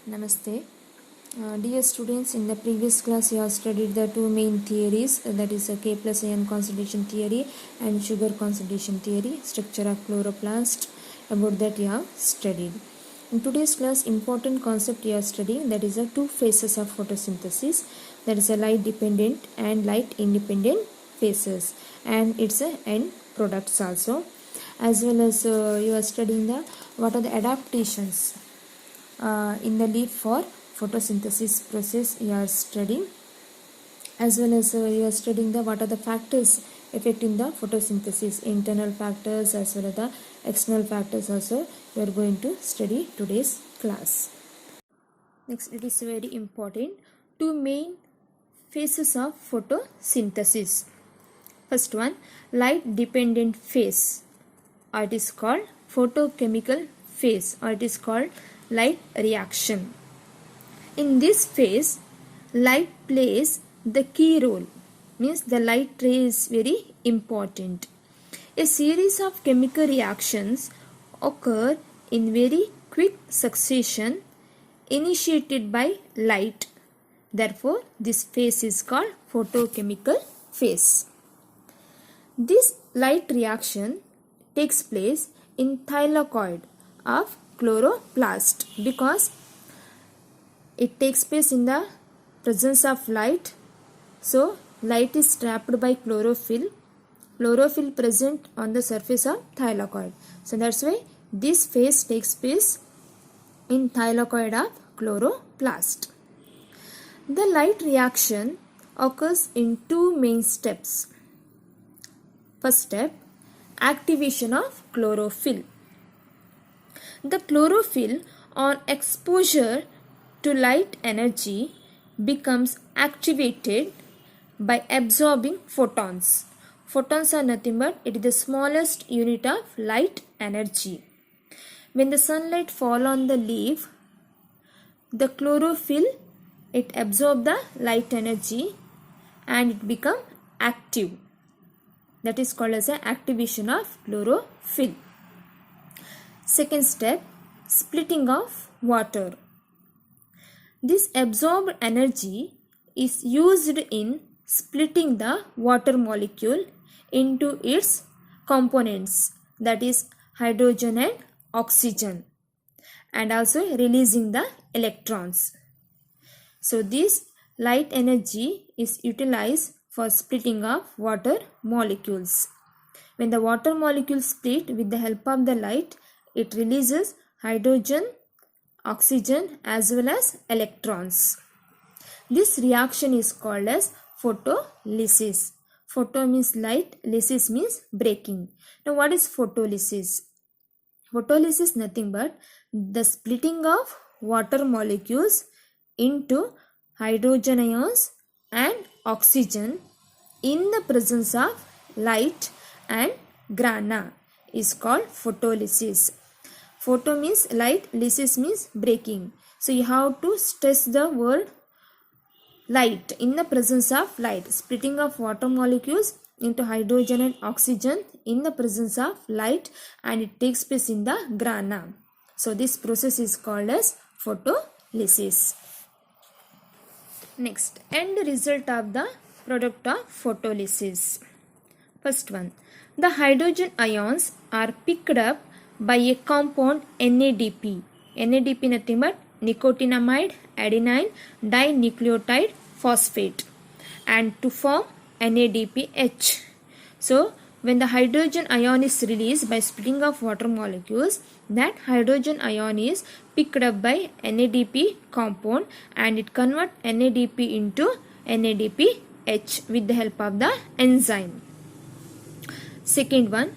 Namaste. Dear students, in the previous class you have studied the two main theories, that is K plus ion concentration theory and sugar concentration theory, structure of chloroplast. About that you have studied. In today's class, important concept you are studying, that is the two phases of photosynthesis, that is a light dependent and light independent phases, and its end products also, as well as you are studying the what are the adaptations in the leaf for photosynthesis process you are studying, as well as you are studying the what are the factors affecting the photosynthesis, internal factors as well as the external factors also you are going to study today's class. Next, it is very important, two main phases of photosynthesis. First one, light dependent phase, or it is called photochemical phase, or it is called light reaction. In this phase, light plays the key role, means the light ray is very important. A series of chemical reactions occur in very quick succession initiated by light. Therefore, this phase is called photochemical phase. This light reaction takes place in thylakoid of chloroplast because it takes place in the presence of light. So light is trapped by chlorophyll present on the surface of thylakoid. So that's why this phase takes place in thylakoid of chloroplast. The light reaction occurs in two main steps. First step, activation of chlorophyll. The chlorophyll on exposure to light energy becomes activated by absorbing photons. Photons are nothing but it is the smallest unit of light energy. When the sunlight falls on the leaf, the chlorophyll it absorbs the light energy and it becomes active. That is called as an activation of chlorophyll. Second step, splitting of water. This absorbed energy is used in splitting the water molecule into its components, that is hydrogen and oxygen, and also releasing the electrons. So this light energy is utilized for splitting of water molecules. When the water molecules split with the help of the light, it releases hydrogen, oxygen as well as electrons. This reaction is called as photolysis. Photo means light, lysis means breaking. Now what is photolysis? Photolysis is nothing but the splitting of water molecules into hydrogen ions and oxygen in the presence of light and grana is called photolysis. Photo means light, lysis means breaking. So you have to stress the word light, in the presence of light, splitting of water molecules into hydrogen and oxygen in the presence of light, and it takes place in the grana. So this process is called as photolysis. Next, end result of the product of photolysis. First one, the hydrogen ions are picked up by a compound NADP. NADP nothing but nicotinamide adenine dinucleotide phosphate, and to form NADPH. So when the hydrogen ion is released by splitting of water molecules, that hydrogen ion is picked up by NADP compound and it converts NADP into NADPH with the help of the enzyme. Second one,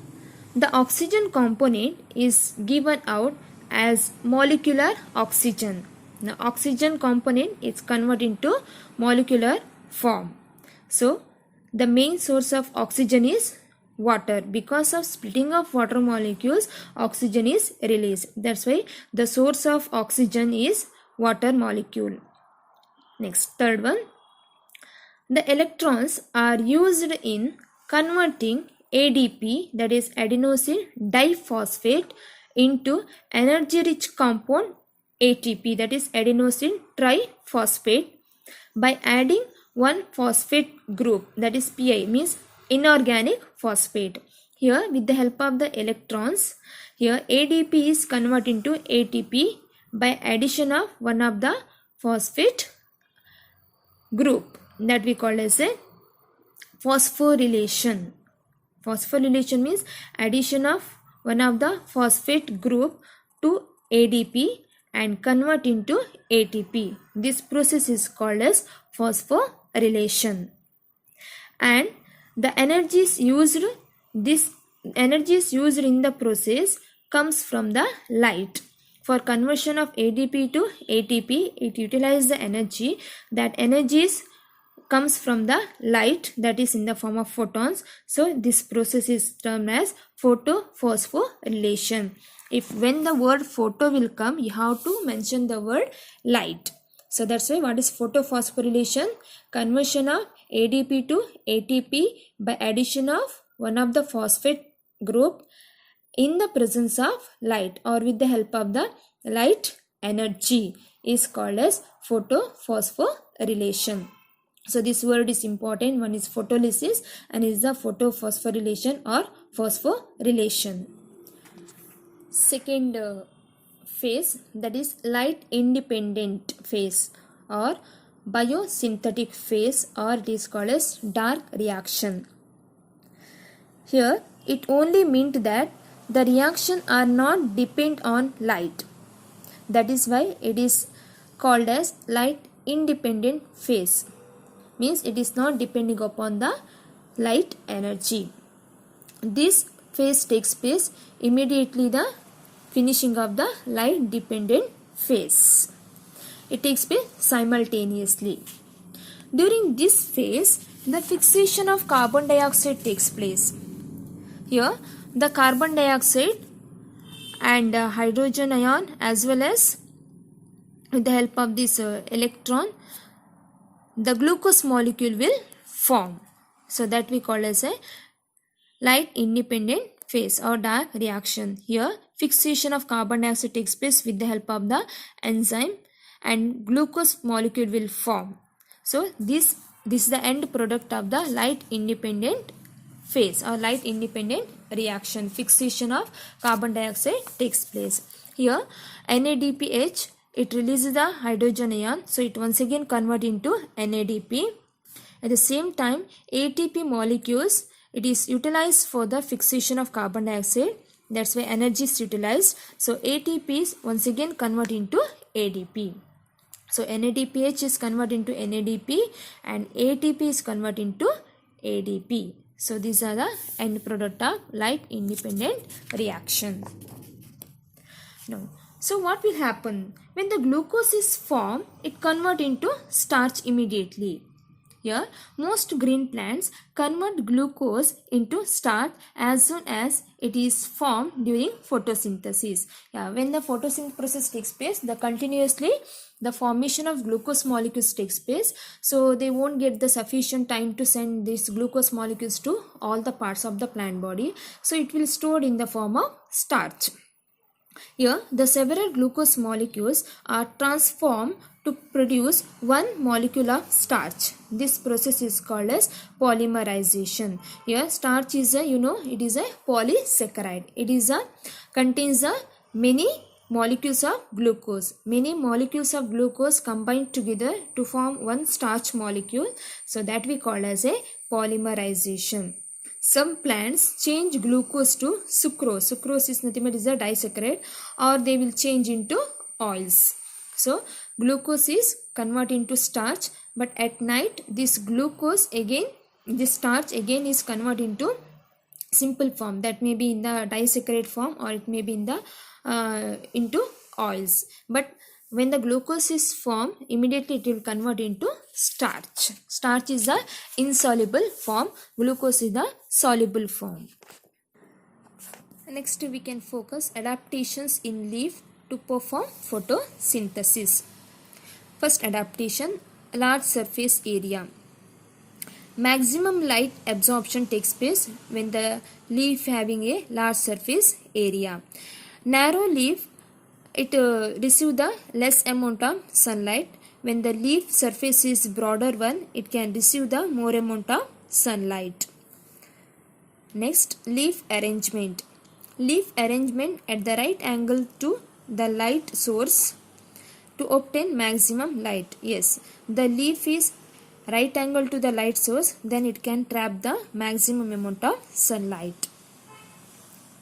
the oxygen component is given out as molecular oxygen. The oxygen component is converted into molecular form. So the main source of oxygen is water. Because of splitting of water molecules, oxygen is released. That's why the source of oxygen is water molecule. Next, third one, the electrons are used in converting ADP, that is adenosine diphosphate, into energy rich compound ATP, that is adenosine triphosphate, by adding one phosphate group, that is Pi, means inorganic phosphate. Here with the help of the electrons, here ADP is converted into ATP by addition of one of the phosphate group, that we call as a phosphorylation. Phosphorylation means addition of one of the phosphate group to ADP and convert into ATP. This process is called as phosphorylation. And the energies used in the process comes from the light. For conversion of ADP to ATP, it utilizes the energy. That energy comes from the light, that is in the form of photons. So this process is termed as photophosphorylation. When the word photo will come, you have to mention the word light. So that's why what is photophosphorylation? Conversion of ADP to ATP by addition of one of the phosphate group in the presence of light or with the help of the light energy is called as photophosphorylation. So this word is important. One is photolysis and is the photophosphorylation or phosphorylation. Second phase, that is light independent phase or biosynthetic phase, or it is called as dark reaction. Here it only meant that the reaction are not depend on light. That is why it is called as light independent phase. Means it is not depending upon the light energy. This phase takes place immediately the finishing of the light dependent phase. It takes place simultaneously. During this phase, the fixation of carbon dioxide takes place. Here, the carbon dioxide and hydrogen ion, as well as with the help of this electron, the glucose molecule will form. So that we call as a light independent phase or dark reaction. Here fixation of carbon dioxide takes place with the help of the enzyme and glucose molecule will form. So this is the end product of the light independent phase or light independent reaction. Fixation of carbon dioxide takes place. Here NADPH, it releases the hydrogen ion, so it once again convert into NADP. At the same time, ATP molecules, it is utilized for the fixation of carbon dioxide. That's why energy is utilized. So ATP is once again convert into ADP. So NADPH is converted into NADP and ATP is converted into ADP. So these are the end product of light independent reaction. Now, so what will happen? When the glucose is formed, it convert into starch immediately. Here, most green plants convert glucose into starch as soon as it is formed during photosynthesis. When the photosynthesis process takes place, the formation of glucose molecules takes place. So they won't get the sufficient time to send these glucose molecules to all the parts of the plant body. So it will stored in the form of starch. Here, the several glucose molecules are transformed to produce one molecule of starch. This process is called as polymerization. Here, starch is it is a polysaccharide. It contains many molecules of glucose. Many molecules of glucose combined together to form one starch molecule. So that we call as a polymerization. Some plants change glucose to sucrose. Sucrose is nothing but is a disaccharide, or they will change into oils. So glucose is converted into starch, but at night this starch again is converted into simple form. That may be in the disaccharide form or it may be in the into oils. But when the glucose is formed, immediately it will convert into starch. Starch is the insoluble form. Glucose is the soluble form. Next we can focus adaptations in leaf to perform photosynthesis. First adaptation, large surface area. Maximum light absorption takes place when the leaf having a large surface area. Narrow leaf, it receive the less amount of sunlight. When the leaf surface is broader one, it can receive the more amount of sunlight. Next, leaf arrangement. Leaf arrangement at the right angle to the light source to obtain maximum light. Yes, the leaf is right angle to the light source, then it can trap the maximum amount of sunlight.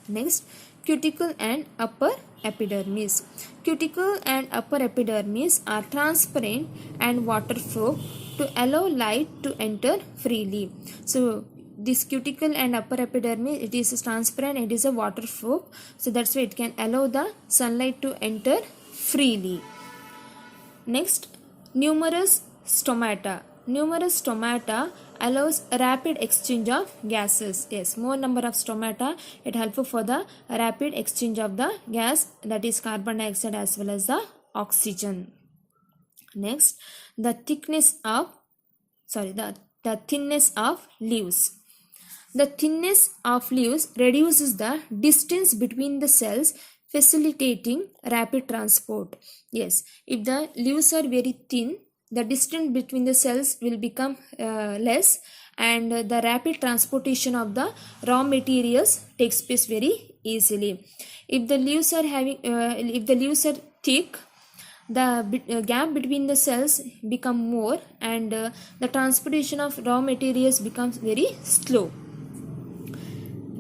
Next, cuticle and upper epidermis. Cuticle and upper epidermis are transparent and waterproof to allow light to enter freely. So this cuticle and upper epidermis, it is transparent, it is a waterproof, so that's why it can allow the sunlight to enter freely. Next, numerous stomata. Numerous stomata allows rapid exchange of gases. Yes, more number of stomata, it helpful for the rapid exchange of the gas, that is carbon dioxide as well as the oxygen. Next, the thickness of leaves. The thinness of leaves reduces the distance between the cells, facilitating rapid transport. Yes, if the leaves are very thin, the distance between the cells will become less, and the rapid transportation of the raw materials takes place very easily. If the leaves are thick, the gap between the cells become more, and the transportation of raw materials becomes very slow.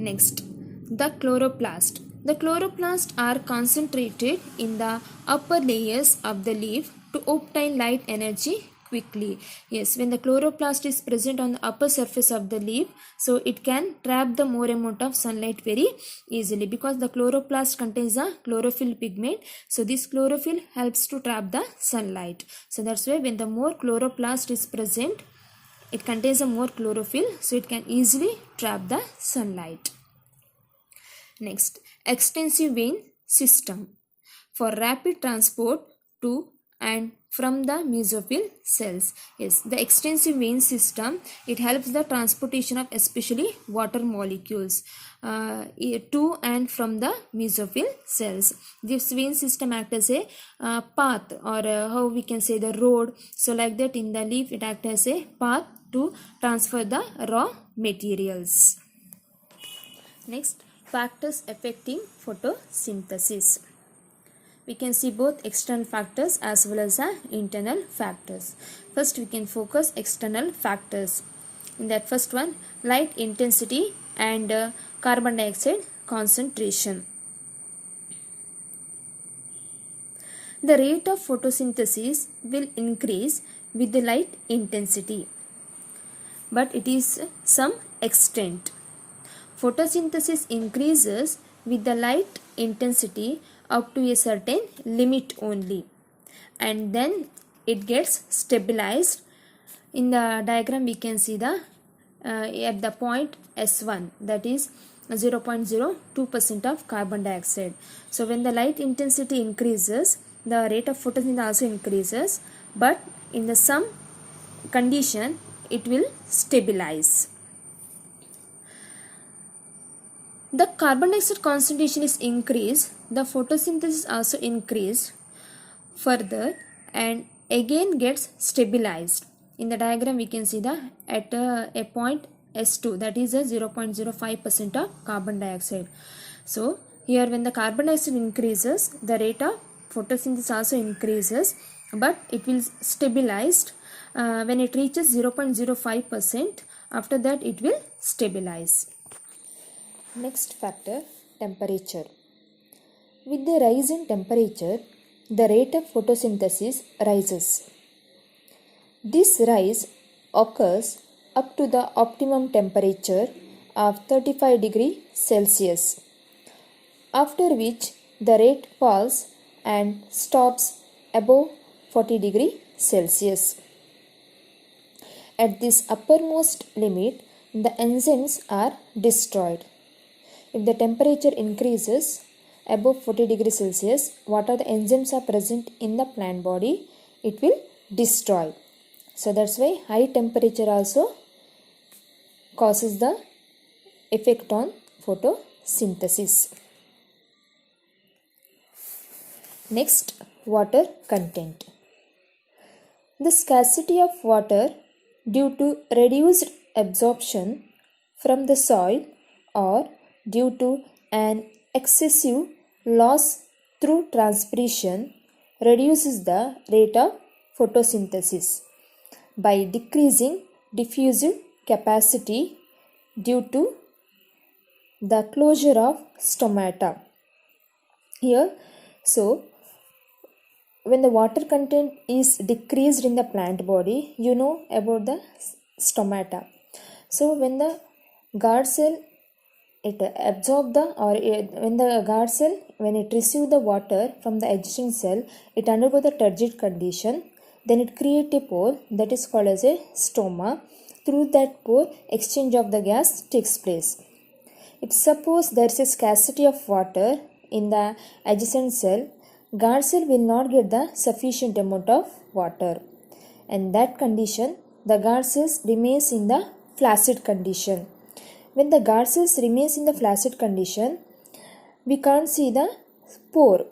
Next, the chloroplast. The chloroplasts are concentrated in the upper layers of the leaf to obtain light energy quickly. Yes, when the chloroplast is present on the upper surface of the leaf, so it can trap the more amount of sunlight very easily, because the chloroplast contains a chlorophyll pigment. So this chlorophyll helps to trap the sunlight. So that's why when the more chloroplast is present, it contains a more chlorophyll, so it can easily trap the sunlight. Next, extensive vein system for rapid transport to and from the mesophyll cells. Yes, the extensive vein system, it helps the transportation of especially water molecules to and from the mesophyll cells. This vein system acts as a path, or how we can say the road. So like that, in the leaf it acts as a path to transfer the raw materials. Next, factors affecting photosynthesis. We can see both external factors as well as internal factors. First, we can focus external factors. In that first one, light intensity and carbon dioxide concentration. The rate of photosynthesis will increase with the light intensity, but it is some extent. Photosynthesis increases with the light intensity up to a certain limit only, and then it gets stabilized. In the diagram we can see the at the point S1, that is 0.02% of carbon dioxide. So when the light intensity increases, the rate of photosynthesis also increases, but in the some condition it will stabilize. The carbon dioxide concentration is increased, the photosynthesis also increased further and again gets stabilized. In the diagram we can see that at a point S2, that is a 0.05% of carbon dioxide. So here when the carbon dioxide increases, the rate of photosynthesis also increases, but it will stabilize when it reaches 0.05%. After that it will stabilize. Next factor, temperature. With the rise in temperature, the rate of photosynthesis rises. This rise occurs up to the optimum temperature of 35 degrees Celsius, after which the rate falls and stops above 40 degrees Celsius. At this uppermost limit, the enzymes are destroyed. If the temperature increases above 40 degrees Celsius, what are the enzymes are present in the plant body? It will destroy. So that's why high temperature also causes the effect on photosynthesis. Next, water content. The scarcity of water due to reduced absorption from the soil or due to an excessive loss through transpiration reduces the rate of photosynthesis by decreasing diffusive capacity due to the closure of stomata. Here, so when the water content is decreased in the plant body, you know about the stomata. So when the guard cell it absorb the or when the guard cell when it receive the water from the adjacent cell, it undergo the turgid condition, then it create a pore that is called as a stoma. Through that pore, exchange of the gas takes place. If suppose there is a scarcity of water in the adjacent cell, guard cell will not get the sufficient amount of water. In that condition, the guard cells remains in the flaccid condition. When the guard cells remains in the flaccid condition, we can't see the pore.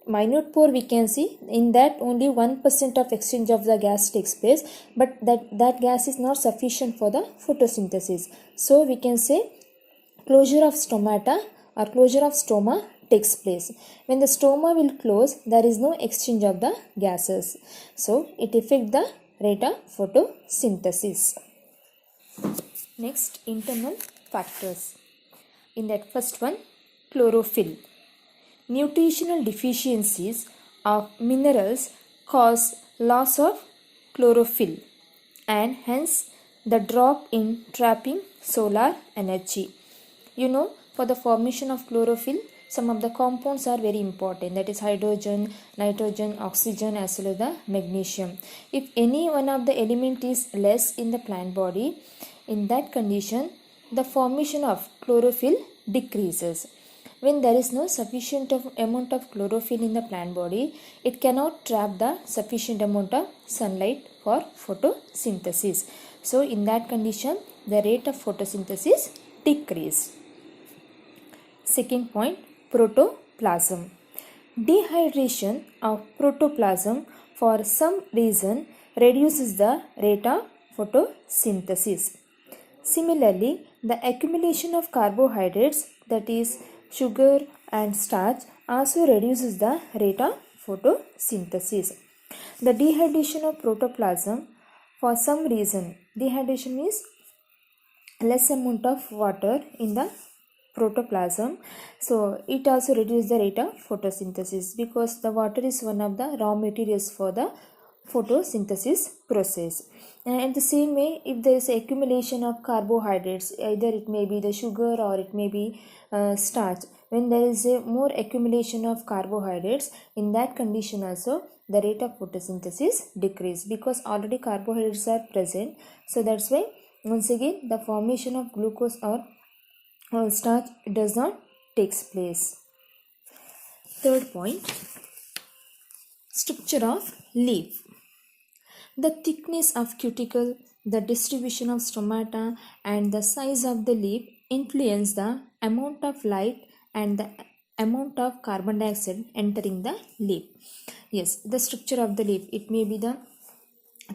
Minute pore we can see, in that only 1% of exchange of the gas takes place, but that gas is not sufficient for the photosynthesis. So we can say closure of stomata or closure of stoma takes place. When the stoma will close, there is no exchange of the gases. So it affects the rate of photosynthesis. Next, internal factors. In that first one, chlorophyll. Nutritional deficiencies of minerals cause loss of chlorophyll and hence the drop in trapping solar energy. You know, for the formation of chlorophyll, some of the compounds are very important, that is hydrogen, nitrogen, oxygen as well as the magnesium. If any one of the element is less in the plant body, in that condition the formation of chlorophyll decreases. When there is no sufficient amount of chlorophyll in the plant body, it cannot trap the sufficient amount of sunlight for photosynthesis. So in that condition the rate of photosynthesis decrease. Second point, protoplasm. Dehydration of protoplasm for some reason reduces the rate of photosynthesis. Similarly, the accumulation of carbohydrates, that is sugar and starch, also reduces the rate of photosynthesis. The dehydration of protoplasm for some reason, dehydration means less amount of water in the protoplasm, so it also reduces the rate of photosynthesis because the water is one of the raw materials for the photosynthesis process. And the same way, if there is accumulation of carbohydrates, either it may be the sugar or it may be starch, when there is a more accumulation of carbohydrates, in that condition also the rate of photosynthesis decrease because already carbohydrates are present. So that's why once again the formation of glucose or starch does not takes place. Third point, structure of leaf. The thickness of cuticle, the distribution of stomata and the size of the leaf influence the amount of light and the amount of carbon dioxide entering the leaf. Yes, the structure of the leaf, it may be the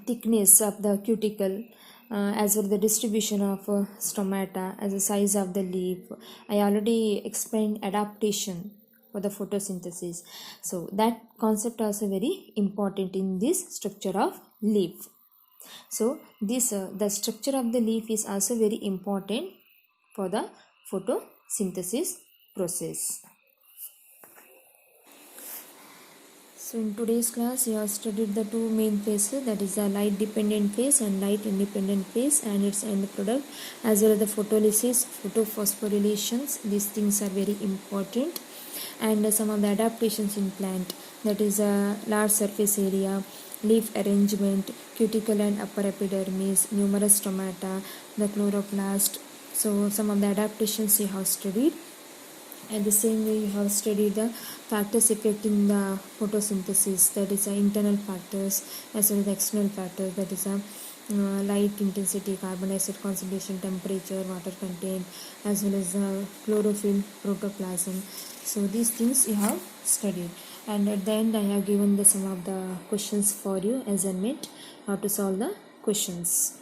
thickness of the cuticle, as well the distribution of stomata, as the size of the leaf. I already explained adaptation for the photosynthesis, so that concept also very important in this structure of leaf. So this the structure of the leaf is also very important for the photosynthesis process. So in today's class we have studied the two main phases, that is the light dependent phase and light independent phase and its end product, as well as the photolysis, photophosphorylations. These things are very important, and some of the adaptations in plant, that is a large surface area, leaf arrangement, cuticle and upper epidermis, numerous stomata, the chloroplast. So some of the adaptations we have studied. And the same way you have studied the factors affecting the photosynthesis, that is internal factors as well as external factors, that is light intensity, carbon dioxide concentration, temperature, water content, as well as chlorophyll, protoplasm. So these things you have studied. and at the end I have given the some of the questions for you assignment how to solve the questions.